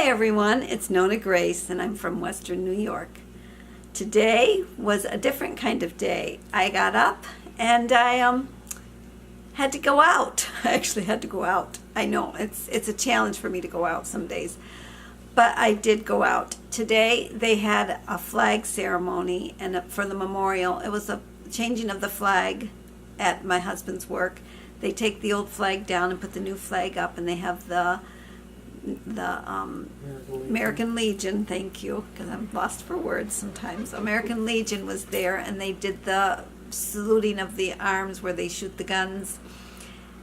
everyone, it's NonnaGrace and I'm from Western New York. Today was a different kind of day. I got up and I had to go out. I actually had to go out. I know it's a challenge for me to go out some days, but I did go out. Today they had a flag ceremony and for the memorial. It was a changing of the flag at my husband's work. They take the old flag down and put the new flag up, and they have the American Legion, thank you, because I'm lost for words sometimes. American Legion was there, and they did the saluting of the arms where they shoot the guns,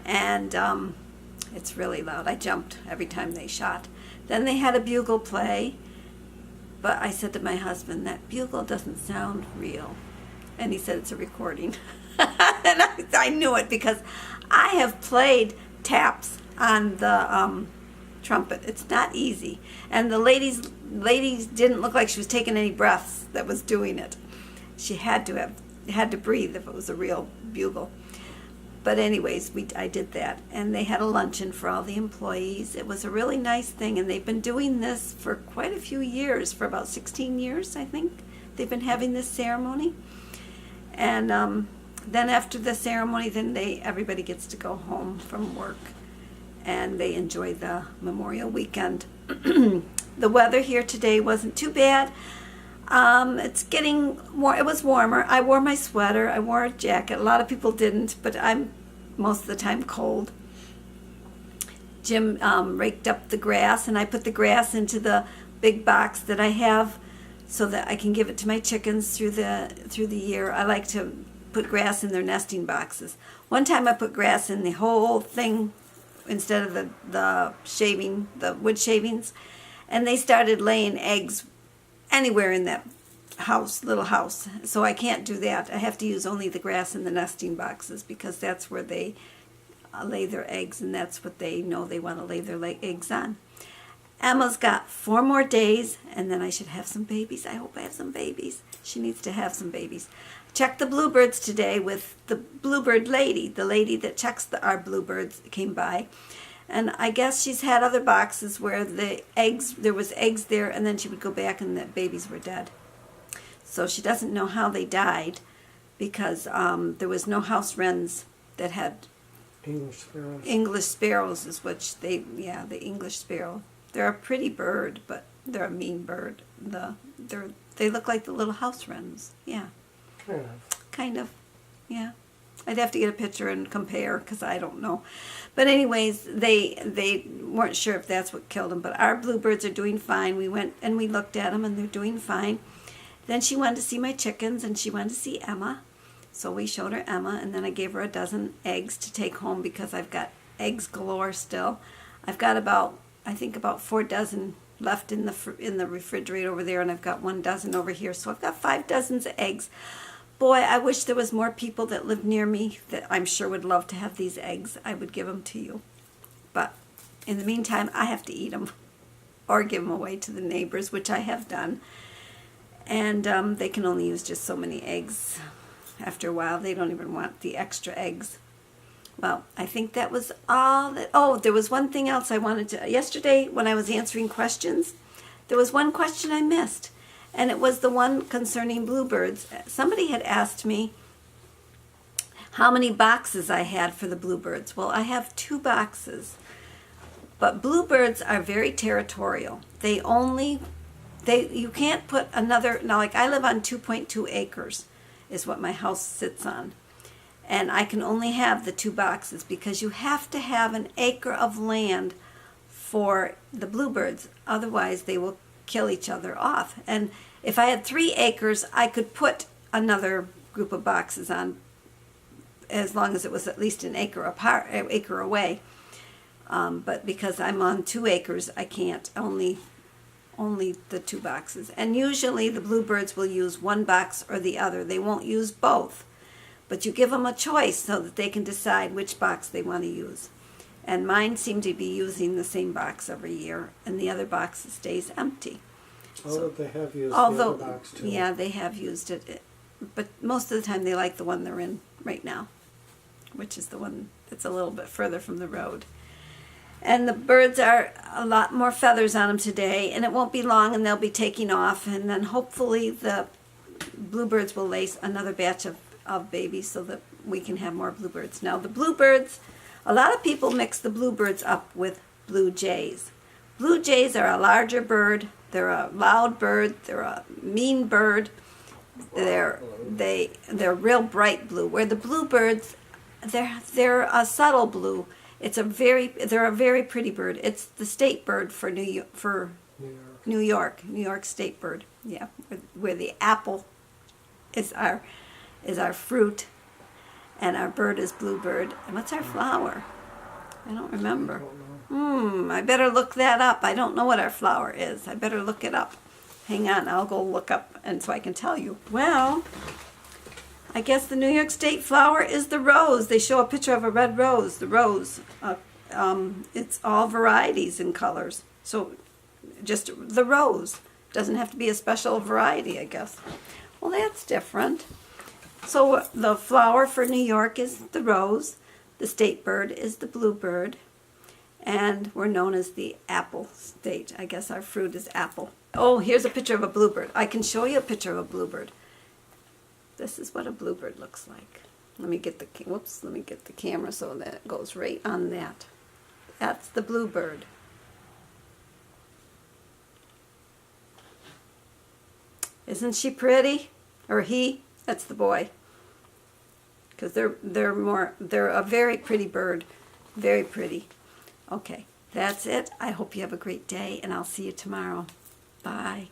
and it's really loud. I jumped every time they shot. Then they had a bugle play, but I said to my husband, that bugle doesn't sound real, and he said it's a recording. And I knew it because I have played taps on the trumpet. It's not easy, and the ladies didn't look like she was taking any breaths that was doing it. She had to breathe if it was a real bugle. But anyways, I did that, and they had a luncheon for all the employees. It was a really nice thing, and they've been doing this for quite a few years, for about 16 years, I think. They've been having this ceremony, and then after the ceremony, then everybody gets to go home from work, and they enjoy the Memorial Weekend. The weather here today wasn't too bad. It's getting more. It was warmer. I wore my sweater. I wore a jacket. A lot of people didn't, but I'm most of the time cold. Jim raked up the grass, and I put the grass into the big box that I have so that I can give it to my chickens through the year. I like to put grass in their nesting boxes. One time I put grass in the whole thing instead of the wood shavings, and they started laying eggs anywhere in that little house. So I can't do that. I have to use only the grass in the nesting boxes because that's where they lay their eggs, and that's what they know they want to lay their eggs on. Emma's got 4 more days, and then I should have some babies. I hope I have some babies. She needs to have some babies. Checked the bluebirds today with the bluebird lady. The lady that checks our bluebirds came by, and I guess she's had other boxes where there was eggs there, and then she would go back and the babies were dead. So she doesn't know how they died because there was no house wrens that had English sparrows. English sparrows is what the English sparrow. They're a pretty bird, but they're a mean bird. They look like the little house wrens. Yeah. Kind of, yeah. I'd have to get a picture and compare because I don't know. But anyways, they weren't sure if that's what killed them. But our bluebirds are doing fine. We went and we looked at them, and they're doing fine. Then she wanted to see my chickens, and she wanted to see Emma. So we showed her Emma, and then I gave her a dozen eggs to take home because I've got eggs galore still. I've got about 4 dozen left in the refrigerator over there, and I've got 1 dozen over here. So I've got 5 dozens of eggs. Boy, I wish there was more people that live near me that I'm sure would love to have these eggs. I would give them to you. But in the meantime, I have to eat them or give them away to the neighbors, which I have done. And they can only use just so many eggs. After a while, they don't even want the extra eggs. Well, I think that was all that. Oh, there was one thing else I wanted to. Yesterday, when I was answering questions, there was one question I missed. And it was the one concerning bluebirds. Somebody had asked me how many boxes I had for the bluebirds. Well, I have 2 boxes. But bluebirds are very territorial. You can't put another, now like I live on 2.2 acres is what my house sits on. And I can only have the 2 boxes because you have to have an acre of land for the bluebirds. Otherwise, they will kill each other off. And if I had 3 acres, I could put another group of boxes on, as long as it was at least an acre away. But because I'm on 2 acres, I can't. Only the 2 boxes. And usually the bluebirds will use 1 box or the other. They won't use both. But you give them a choice so that they can decide which box they want to use. And mine seem to be using the same box every year, and the other box stays empty. They have used the other box too. Yeah, they have used it. But most of the time they like the one they're in right now, which is the one that's a little bit further from the road. And the birds are a lot more feathers on them today, and it won't be long and they'll be taking off, and then hopefully the bluebirds will lay another batch of babies so that we can have more bluebirds. Now the bluebirds, a lot of people mix the bluebirds up with blue jays. Blue jays are a larger bird, they're a loud bird, they're a mean bird, they're real bright blue, where the bluebirds, they're a subtle blue. They're a very pretty bird. It's the state bird for New York state bird. Yeah, where the apple is our fruit, and our bird is bluebird. And what's our flower? I don't remember. I better look that up. I don't know what our flower is. I better look it up. Hang on, I'll go look up, and so I can tell you. Well, I guess the New York State flower is the rose. They show a picture of a red rose, the rose. It's all varieties in colors. So just the rose. Doesn't have to be a special variety, I guess. Well, that's different. So the flower for New York is the rose. The state bird is the bluebird. And we're known as the apple state. I guess our fruit is apple. Oh, here's a picture of a bluebird. I can show you a picture of a bluebird. This is what a bluebird looks like. Let me get the camera so that it goes right on that. That's the bluebird. Isn't she pretty? Or he? That's the boy. Because they're a very pretty bird. Very pretty. Okay, that's it. I hope you have a great day, and I'll see you tomorrow. Bye.